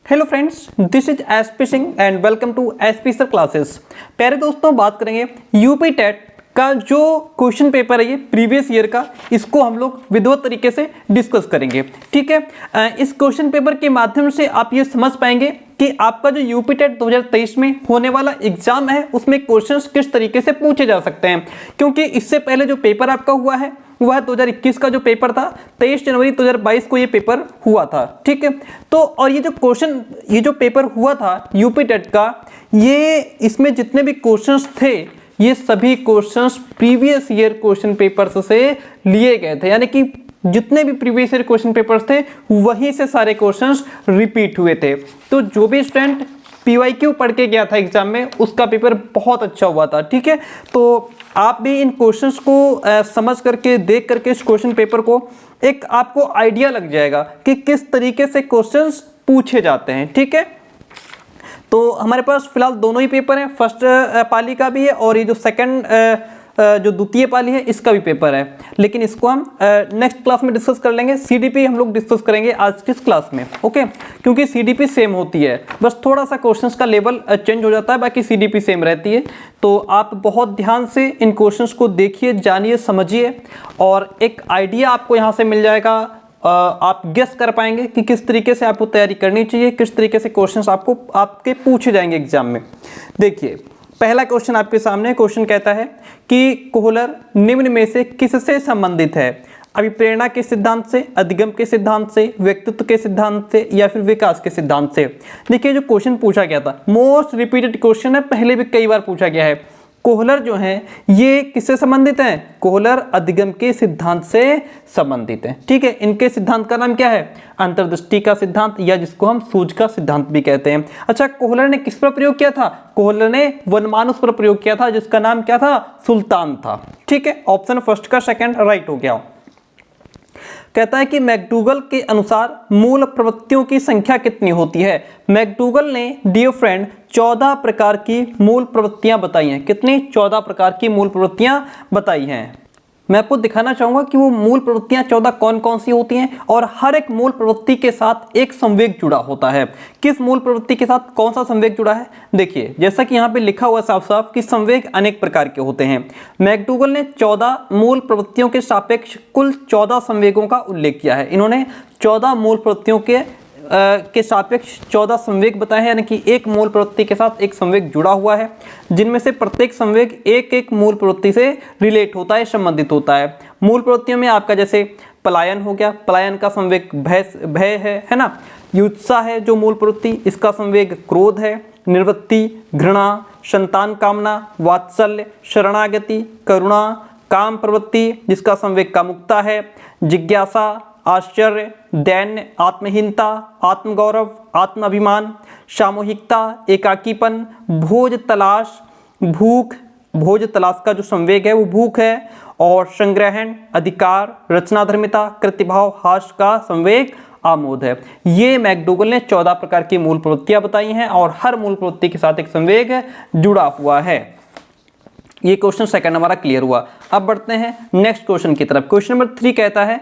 Hello friends, this is SP Singh and welcome to SP sir classes. प्यारे दोस्तों, बात करेंगे यूपी टेट का जो क्वेश्चन पेपर है ये प्रीवियस ईयर का, इसको हम लोग विधिवत तरीके से डिस्कस करेंगे। ठीक है, इस क्वेश्चन पेपर के माध्यम से आप ये समझ पाएंगे कि आपका जो यूपी टेट 2023 में होने वाला एग्जाम है उसमें क्वेश्चंस किस तरीके से पूछे जा सकते हैं, क्योंकि इससे पहले जो पेपर आपका हुआ है वह 2021 का जो पेपर था 23 जनवरी 2022 को ये पेपर हुआ था। ठीक है, तो और ये जो पेपर हुआ था यूपी टेट का, ये इसमें जितने भी क्वेश्चंस थे ये सभी questions previous year question papers से लिए गए थे, यानी कि जितने भी प्रीवियस ईयर क्वेश्चन पेपर्स थे वहीं से सारे क्वेश्चंस रिपीट हुए थे। तो जो भी स्टूडेंट पीवाईक्यू पढ़ के गया था एग्जाम में उसका पेपर बहुत अच्छा हुआ था। ठीक है, तो आप भी इन क्वेश्चंस को समझ करके देख करके इस क्वेश्चन पेपर को एक आपको आइडिया लग जाएगा कि किस तरीके से क्वेश्चंस पूछे जाते हैं। ठीक है, तो हमारे पास फिलहाल दोनों ही पेपर हैं, फर्स्ट पाली का भी है और ये जो सेकंड जो द्वितीय पाली है इसका भी पेपर है, लेकिन इसको हम नेक्स्ट क्लास में डिस्कस कर लेंगे। सीडीपी हम लोग डिस्कस करेंगे आज की इस क्लास में। ओके, क्योंकि सीडीपी सेम होती है, बस थोड़ा सा क्वेश्चंस का लेवल चेंज हो जाता है, बाकी सीडीपी सेम रहती है। तो आप बहुत ध्यान से इन क्वेश्चंस को देखिए, जानिए, समझिए और एक आइडिया आपको यहाँ से मिल जाएगा। आप गेस कर पाएंगे कि किस तरीके से आपको तैयारी करनी चाहिए, किस तरीके से क्वेश्चंस आपके पूछे जाएंगे एग्जाम में। देखिए, पहला क्वेश्चन आपके सामने क्वेश्चन कहता है कि कोहलर निम्न में से किससे संबंधित है? अभिप्रेरणा के सिद्धांत से, अधिगम के सिद्धांत से, व्यक्तित्व के सिद्धांत से या फिर विकास के सिद्धांत से। देखिए, जो क्वेश्चन पूछा गया था मोस्ट रिपीटेड क्वेश्चन है, पहले भी कई बार पूछा गया है। कोहलर जो है ये किससे संबंधित हैं? कोहलर अधिगम के सिद्धांत से संबंधित हैं। ठीक है, इनके सिद्धांत का नाम क्या है? अंतर्दृष्टि का सिद्धांत, या जिसको हम सूझ का सिद्धांत भी कहते हैं। अच्छा, कोहलर ने किस पर प्रयोग किया था? कोहलर ने वनमानुष पर प्रयोग किया था, जिसका नाम क्या था? सुल्तान था। ठीक है, ऑप्शन फर्स्ट का सेकंड राइट हो गया। कहता है कि मैकडूगल के अनुसार मूल प्रवृत्तियों की संख्या कितनी होती है? मैकडूगल ने डियर फ्रेंड 14 प्रकार की मूल प्रवृत्तियां बताई हैं। कितनी? 14 प्रकार की मूल प्रवृत्तियां बताई हैं। मैं आपको दिखाना चाहूंगा कि वो मूल प्रवृत्तियां 14 कौन कौन सी होती हैं, और हर एक मूल प्रवृत्ति के साथ एक संवेग जुड़ा होता है। किस मूल प्रवृत्ति के साथ कौन सा संवेग जुड़ा है? देखिए, जैसा कि यहाँ पे लिखा हुआ साफ साफ कि संवेग अनेक प्रकार के होते हैं। मैकडूगल ने 14 मूल प्रवृत्तियों के सापेक्ष कुल 14 संवेगों का उल्लेख किया है। इन्होंने 14 मूल प्रवृत्तियों के सापेक्ष 14 संवेग बताए हैं, यानी कि एक मूल प्रवृत्ति के साथ एक संवेग जुड़ा हुआ है, जिनमें से प्रत्येक संवेग एक एक मूल प्रवृत्ति से रिलेट होता है, संबंधित होता है। मूल प्रवृत्तियों में आपका जैसे पलायन हो गया, पलायन का संवेग भय है ना। युत्सा है जो मूल प्रवृत्ति, इसका संवेग क्रोध है। निवृत्ति, घृणा, संतान कामना, वात्सल्य, शरणागति, करुणा, काम प्रवृत्ति जिसका संवेग कामुकता है। जिज्ञासा, आश्चर्य, दैन्य, आत्महीनता, आत्मगौरव, आत्माभिमान, सामूहिकता, एकाकीपन, भोज तलाश, भूख, भोज तलाश का जो संवेग है वो भूख है। और संग्रहण, अधिकार, रचनाधर्मिता, कृतिभाव, हास्य का संवेग आमोद है। ये मैकडूगल ने 14 प्रकार की मूल प्रवृत्तियां बताई हैं और हर मूल प्रवृत्ति के साथ एक संवेग जुड़ा हुआ है। ये क्वेश्चन सेकंड हमारा क्लियर हुआ। अब बढ़ते हैं नेक्स्ट क्वेश्चन की तरफ। क्वेश्चन नंबर 3 कहता है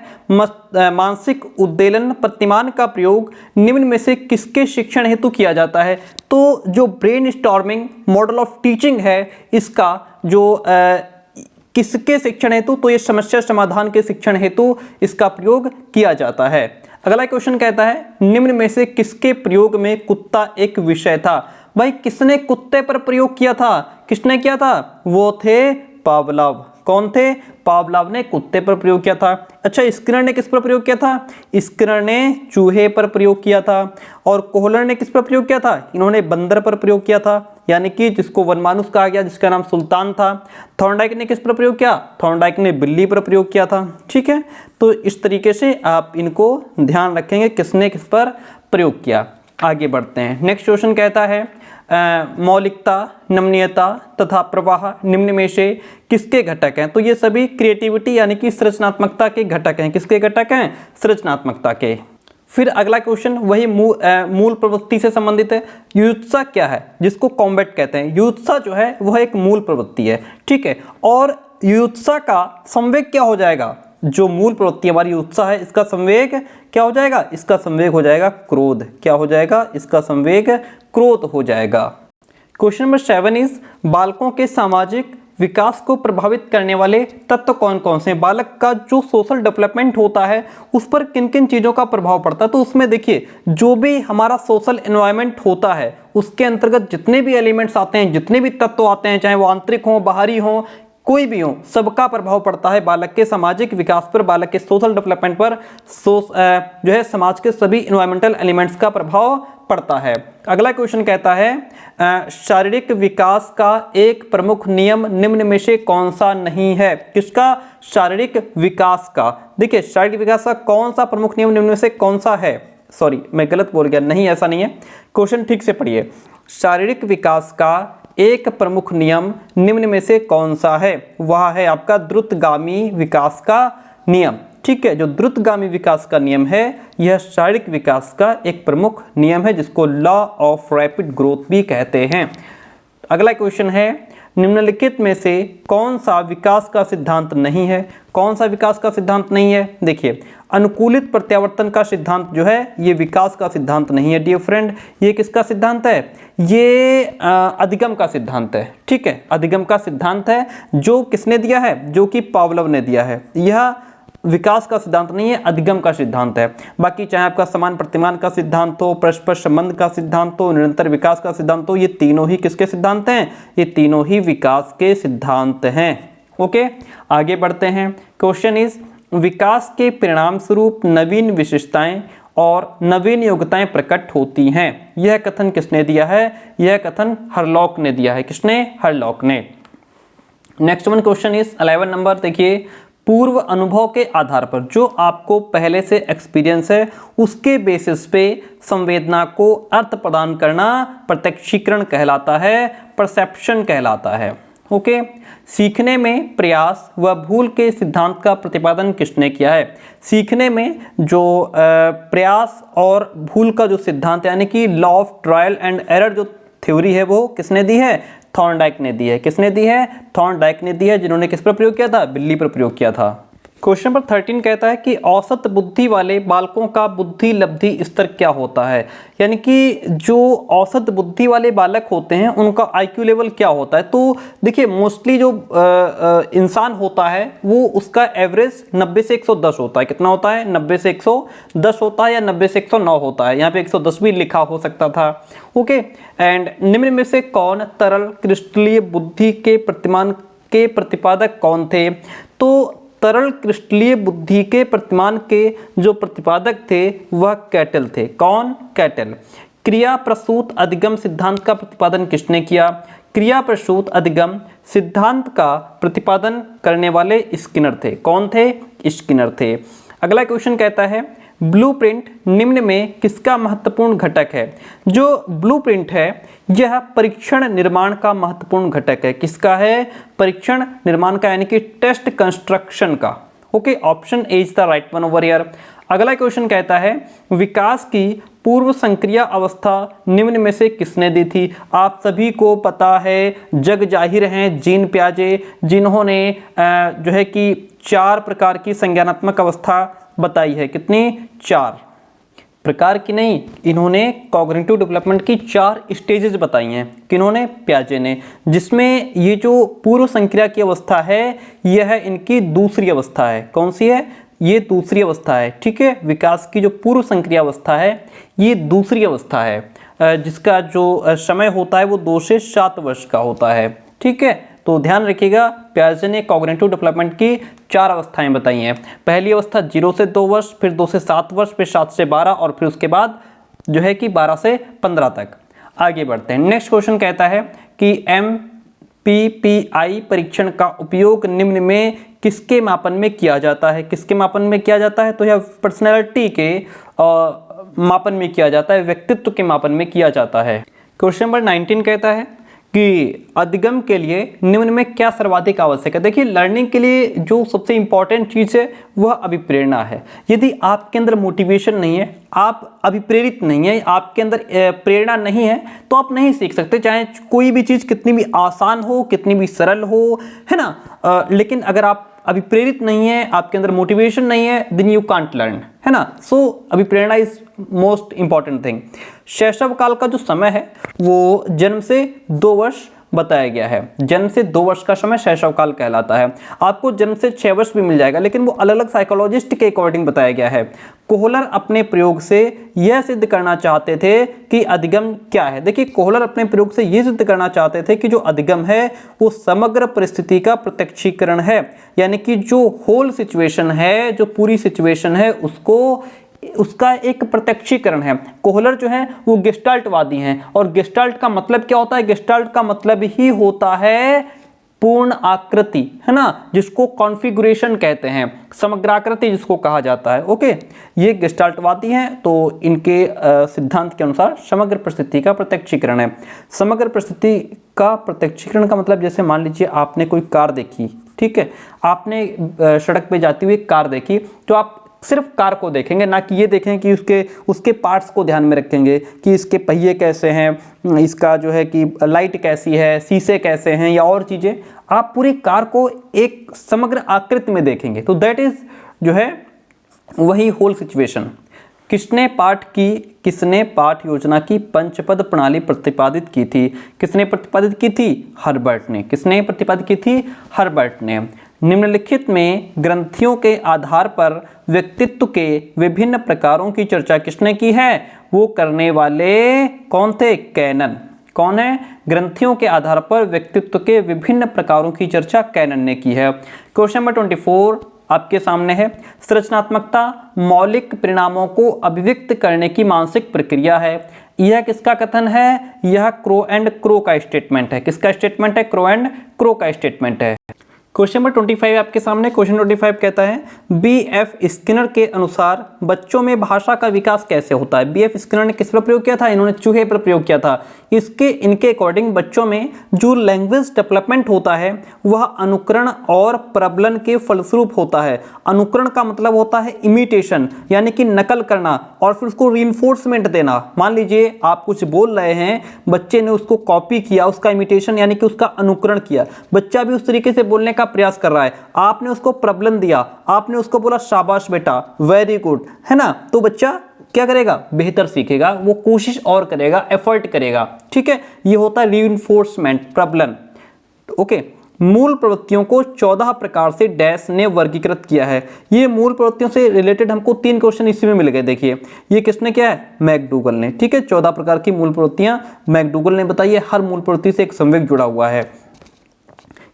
मानसिक उद्वेलन प्रतिमान का प्रयोग निम्न में से किसके शिक्षण हेतु किया जाता है? तो जो brain storming model of teaching है इसका जो किसके शिक्षण हेतु? तो ये समस्या समाधान के शिक्षण हेतु इसका प्रयोग किया जाता है। अगला क्वेश्चन कहता है निम्न में से किसके प्रयोग में कुत्ता एक विषय था? भाई, किसने कुत्ते पर प्रयोग किया था? किसने किया था? वो थे पावलोव। कौन थे? पावलोव ने कुत्ते पर प्रयोग किया था। अच्छा, स्किनर ने किस पर प्रयोग किया था? स्किनर ने चूहे पर प्रयोग किया था। और कोहलर ने किस पर प्रयोग किया था? इन्होंने बंदर पर प्रयोग किया था, यानी कि जिसको वनमानुष कहा गया, जिसका नाम सुल्तान था। थॉर्नडाइक ने किस पर प्रयोग किया? थॉर्नडाइक ने बिल्ली पर प्रयोग किया था। ठीक है, तो इस तरीके से आप इनको ध्यान रखेंगे किसने किस पर प्रयोग किया। आगे बढ़ते हैं। नेक्स्ट क्वेश्चन कहता है मौलिकता, नमनीयता तथा प्रवाह निम्न में से किसके घटक हैं? तो ये सभी क्रिएटिविटी यानी कि सृजनात्मकता के घटक हैं। किसके घटक हैं? सृजनात्मकता के। फिर अगला क्वेश्चन वही मूल प्रवृत्ति से संबंधित है। युत्सा क्या है? जिसको कॉम्बैट कहते हैं। युत्सा जो है वह एक मूल प्रवृत्ति है। ठीक है, और युत्सा का संवेग क्या हो जाएगा? जो मूल प्रवृत्ति हमारी उत्साह है, इसका संवेग क्या हो जाएगा? इसका संवेग हो जाएगा क्रोध। क्या हो जाएगा? इसका संवेग क्रोध हो जाएगा। क्वेश्चन नंबर 7 इज बालकों के सामाजिक विकास को प्रभावित करने वाले तत्व कौन कौन से हैं? बालक का जो सोशल डेवलपमेंट होता है उस पर किन किन चीज़ों का प्रभाव पड़ता है? तो उसमें देखिए, जो भी हमारा सोशल एनवायरनमेंट होता है उसके अंतर्गत जितने भी एलिमेंट्स आते हैं, जितने भी तत्व आते हैं, चाहे वो आंतरिक हो, बाहरी हो, कोई भी हो, सबका प्रभाव पड़ता है बालक के सामाजिक विकास पर, बालक के सोशल डेवलपमेंट पर। जो है समाज के सभी इन्वायरमेंटल एलिमेंट्स का प्रभाव पड़ता है। अगला क्वेश्चन कहता है शारीरिक विकास का एक प्रमुख नियम निम्न में से कौन सा नहीं है? किसका? शारीरिक विकास का। देखिए, शारीरिक विकास का कौन सा प्रमुख नियम निम्न में से कौन सा है? सॉरी, मैं गलत बोल गया, नहीं ऐसा नहीं है। क्वेश्चन ठीक से पढ़िए। शारीरिक विकास का एक प्रमुख नियम निम्न में से कौन सा है? वह है आपका द्रुतगामी विकास का नियम। ठीक है, जो द्रुतगामी विकास का नियम है यह शारीरिक विकास का एक प्रमुख नियम है, जिसको लॉ ऑफ रैपिड ग्रोथ भी कहते हैं। अगला क्वेश्चन है निम्नलिखित में से कौन सा विकास का सिद्धांत नहीं है? कौन सा विकास का सिद्धांत नहीं है? देखिए, अनुकूलित प्रत्यावर्तन का सिद्धांत जो है ये विकास का सिद्धांत नहीं है डियर फ्रेंड। ये किसका सिद्धांत है? ये अधिगम का सिद्धांत है। ठीक है, अधिगम का सिद्धांत है। जो किसने दिया है? जो कि पावलोव ने दिया है। यह विकास का सिद्धांत नहीं है, अधिगम का सिद्धांत है। बाकी चाहे आपका समान प्रतिमान का सिद्धांत हो, परस्पर संबंध का सिद्धांत हो, निरंतर विकास का सिद्धांत हो, ये तीनों ही किसके सिद्धांत हैं? ये तीनों ही विकास के सिद्धांत हैं। ओके, आगे बढ़ते हैं। क्वेश्चन इज विकास के परिणाम स्वरूप नवीन विशेषताएं और नवीन योग्यताएं प्रकट होती हैं। यह कथन किसने दिया है? यह कथन हरलॉक ने दिया है। किसने? हरलॉक ने। Next one question is 11 number. देखिए, पूर्व अनुभव के आधार पर, जो आपको पहले से एक्सपीरियंस है उसके बेसिस पे संवेदना को अर्थ प्रदान करना प्रत्यक्षीकरण कहलाता है, परसेप्शन कहलाता है। ओके, सीखने में प्रयास व भूल के सिद्धांत का प्रतिपादन किसने किया है? सीखने में जो प्रयास और भूल का जो सिद्धांत यानी कि law of trial and error जो थ्योरी है वो किसने दी है? थॉर्नडाइक ने दी है। किसने दी है? थॉर्नडाइक ने दी है, जिन्होंने किस पर प्रयोग किया था? बिल्ली पर प्रयोग किया था। क्वेश्चन नंबर 13 कहता है कि औसत बुद्धि वाले बालकों का बुद्धि लब्धि स्तर क्या होता है? यानी कि जो औसत बुद्धि वाले बालक होते हैं उनका आईक्यू लेवल क्या होता है? तो देखिए, मोस्टली जो इंसान होता है वो उसका एवरेज 90 से 110 होता है। कितना होता है? 90 से 110 होता है, या 90 से 109 होता है। यहाँ पे 110 भी लिखा हो सकता था। ओके, एंड निम्न में से कौन तरल क्रिस्टलीय बुद्धि के प्रतिमान के प्रतिपादक कौन थे? तो तरल क्रिस्टलीय बुद्धि के प्रतिमान के जो प्रतिपादक थे वह कैटल थे। कौन? कैटल। क्रिया प्रसूत अधिगम सिद्धांत का प्रतिपादन किसने किया? क्रिया प्रसूत अधिगम सिद्धांत का प्रतिपादन करने वाले स्किनर थे। कौन थे? स्किनर थे। अगला क्वेश्चन कहता है ब्लूप्रिंट निम्न में किसका महत्वपूर्ण घटक है? जो ब्लूप्रिंट है यह परीक्षण निर्माण का महत्वपूर्ण घटक है। किसका है? परीक्षण निर्माण का, यानी कि टेस्ट कंस्ट्रक्शन का। Okay, option A is the right one over here. अगला क्वेश्चन कहता है विकास की पूर्व संक्रिया अवस्था निम्न में से किसने दी थी? आप सभी को पता है, जग जाहिर हैं, जीन पियाजे, जिन्होंने जो है कि 4 प्रकार की संज्ञानात्मक अवस्था बताई है। कितनी? 4 प्रकार की नहीं, इन्होंने कॉग्निटिव डेवलपमेंट की 4 स्टेजेस बताई हैं। किन्होंने? पियाजे ने। जिसमें ये जो पूर्व संक्रिया की अवस्था है यह है इनकी दूसरी अवस्था है। कौन सी है? ये दूसरी अवस्था है। ठीक है, विकास की जो पूर्व संक्रिया अवस्था है ये दूसरी अवस्था है, जिसका जो समय होता है वो 2 से 7 वर्ष का होता है। ठीक है, तो ध्यान रखिएगा, पियाजे ने कॉग्निटिव डेवलपमेंट की 4 अवस्थाएं बताई हैं। पहली अवस्था 0 से 2 वर्ष, फिर 2 से 7 वर्ष, फिर 7 से 12 और फिर उसके बाद जो है कि 12 से 15 तक। आगे बढ़ते हैं। नेक्स्ट क्वेश्चन कहता है कि MPPI परीक्षण का उपयोग निम्न में किसके मापन में किया जाता है? किसके मापन में किया जाता है? तो यह पर्सनैलिटी के मापन में किया जाता है, व्यक्तित्व के मापन में किया जाता है। क्वेश्चन नंबर 19 कहता है कि अधिगम के लिए निम्न में क्या सर्वाधिक आवश्यक है? देखिए, लर्निंग के लिए जो सबसे इंपॉर्टेंट चीज़ है वह अभिप्रेरणा है। यदि आपके अंदर मोटिवेशन नहीं है, आप अभिप्रेरित नहीं है, आपके अंदर प्रेरणा नहीं है, तो आप नहीं सीख सकते, चाहे कोई भी चीज़ कितनी भी आसान हो, कितनी भी सरल हो, है ना। लेकिन अगर आप अभी प्रेरित नहीं है, आपके अंदर मोटिवेशन नहीं है, देन यू कांट लर्न, है ना। सो अभी प्रेरणा इज मोस्ट इंपॉर्टेंट थिंग। शैशव काल का जो समय है वो जन्म से 2 वर्ष बताया गया है। जन्म से 2 वर्ष का समय शैशव काल कहलाता है। आपको जन्म से 6 वर्ष भी मिल जाएगा, लेकिन वो अलग अलग साइकोलॉजिस्ट के अकॉर्डिंग बताया गया है। कोहलर अपने प्रयोग से यह सिद्ध करना चाहते थे कि अधिगम क्या है। देखिए, कोहलर अपने प्रयोग से यह सिद्ध करना चाहते थे कि जो अधिगम है वो समग्र परिस्थिति का प्रत्यक्षीकरण है, यानी कि जो होल सिचुएशन है, जो पूरी सिचुएशन है, उसका एक प्रत्यक्षीकरण है। कोहलर जो है वो गेस्टाल्टवादी हैं, और गेस्टाल्ट का मतलब क्या होता है? गेस्टाल्ट का मतलब ही होता है पूर्ण आकृति, है ना, जिसको कॉन्फ़िगरेशन कहते हैं, समग्राकृति जिसको कहा जाता है। ओके, ये गेस्टाल्टवादी हैं, तो इनके सिद्धांत के अनुसार समग्र परिस्थिति का प्रत्यक्षीकरण है। समग्र परिस्थिति का प्रत्यक्षीकरण का मतलब, जैसे मान लीजिए आपने कोई कार देखी, ठीक है, आपने सड़क पे जाती हुई कार देखी, तो आप सिर्फ कार को देखेंगे, ना कि ये देखें कि उसके पार्ट्स को ध्यान में रखेंगे कि इसके पहिए कैसे हैं, इसका जो है कि लाइट कैसी है, शीशे कैसे हैं, या और चीज़ें। आप पूरी कार को एक समग्र आकृति में देखेंगे, तो दैट इज जो है वही होल सिचुएशन। किसने पाठ योजना की पंचपद प्रणाली प्रतिपादित की थी? किसने प्रतिपादित की थी? हर्बर्ट ने। किसने प्रतिपादित की थी? हर्बर्ट ने। निम्नलिखित में ग्रंथियों के आधार पर व्यक्तित्व के विभिन्न प्रकारों की चर्चा किसने की है? वो करने वाले कौन थे? कैनन। कौन है? ग्रंथियों के आधार पर व्यक्तित्व के विभिन्न प्रकारों की चर्चा कैनन ने की है। क्वेश्चन नंबर 24 आपके सामने है। संरचनात्मकता मौलिक परिणामों को अभिव्यक्त करने की मानसिक प्रक्रिया है। यह किसका कथन है? यह क्रो एंड क्रो का स्टेटमेंट है। किसका स्टेटमेंट है? क्रो एंड क्रो का स्टेटमेंट है। क्वेश्चन नंबर 25 आपके सामने। क्वेश्चन 25 कहता है B.F. स्किनर के अनुसार बच्चों में भाषा का विकास कैसे होता है? B.F. स्किनर ने किस पर प्रयोग किया था? इन्होंने चूहे पर प्रयोग किया था। इनके अकॉर्डिंग बच्चों में जो लैंग्वेज डेवलपमेंट होता है वह अनुकरण और प्रबलन के फलस्वरूप होता है। अनुकरण का मतलब होता है इमिटेशन, यानी कि नकल करना, और फिर उसको रीइंफोर्समेंट देना। मान लीजिए आप कुछ बोल रहे हैं, बच्चे ने उसको कॉपी किया, उसका इमिटेशन यानी कि उसका अनुकरण किया। बच्चा भी उस तरीके से बोलने का प्रयास कर रहा है, आपने उसको प्रबलन दिया, आपने उसको बोला शाबाश बेटा, वेरी गुड, है ना, तो बच्चा क्या करेगा? बेहतर सीखेगा, वो कोशिश और करेगा, एफर्ट करेगा। ठीक है, ये होता है रीइंफोर्समेंट, प्रबलन। ओके, मूल प्रवृत्तियों को 14 प्रकार से डैश ने वर्गीकृत किया है। ये मूल प्रवृत्तियों से रिलेटेड हमको 3 क्वेश्चन इसी में मिल गए। देखिए, ये किसने किया है? मैकडूगल ने। ठीक है, 14 प्रकार की मूल प्रवृत्तियां मैकडूगल ने बताई है। हर मूल प्रवृत्ति से एक संवेग जुड़ा हुआ है।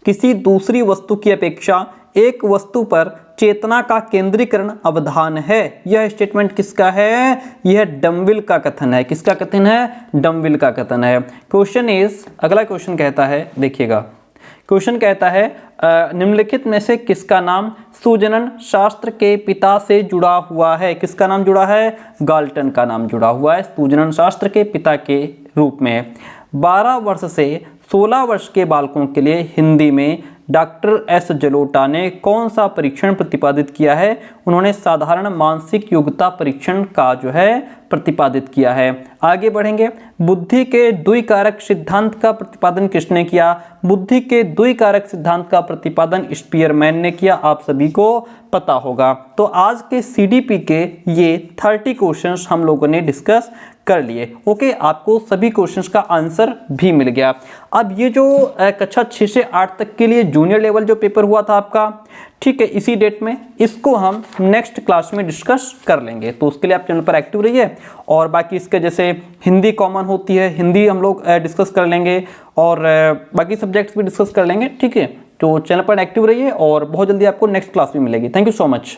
किसी दूसरी वस्तु की अपेक्षा एक वस्तु पर चेतना का केंद्रीकरण अवधान है। यह स्टेटमेंट किसका है? यह डमविल का कथन है। किसका कथन है? डमविल का कथन है। क्वेश्चन इज, अगला क्वेश्चन कहता है, देखिएगा, क्वेश्चन कहता है निम्नलिखित में से किसका नाम सुजनन शास्त्र के पिता से जुड़ा हुआ है? किसका नाम जुड़ा है? गाल्टन का नाम जुड़ा हुआ है सुजनन शास्त्र के पिता के रूप में। 12 वर्ष से 16 वर्ष के बालकों के लिए हिंदी में डॉक्टर एस जलोटा ने कौन सा परीक्षण प्रतिपादित किया है? उन्होंने साधारण मानसिक योग्यता परीक्षण का जो है प्रतिपादित किया है। आगे बढ़ेंगे। बुद्धि के द्विकारक सिद्धांत का प्रतिपादन किसने किया? बुद्धि के द्विकारक सिद्धांत का प्रतिपादन स्पीयरमैन ने किया, आप सभी को पता होगा। तो आज के सीडीपी के ये 30 क्वेश्चंस हम लोगों ने डिस्कस कर लिए। ओके, आपको सभी क्वेश्चंस का आंसर भी मिल गया। अब ये जो कक्षा 6 से 8 तक के लिए जूनियर लेवल जो पेपर हुआ था आपका, ठीक है, इसी डेट में, इसको हम नेक्स्ट क्लास में डिस्कस कर लेंगे। तो उसके लिए आप चैनल पर एक्टिव रहिए, और बाकी इसके जैसे हिंदी कॉमन होती है, हिंदी हम लोग डिस्कस कर लेंगे, और बाकी सब्जेक्ट्स भी डिस्कस कर लेंगे। ठीक है, तो चैनल पर एक्टिव रहिए, और बहुत जल्दी आपको नेक्स्ट क्लास में मिलेगी। Thank you so much.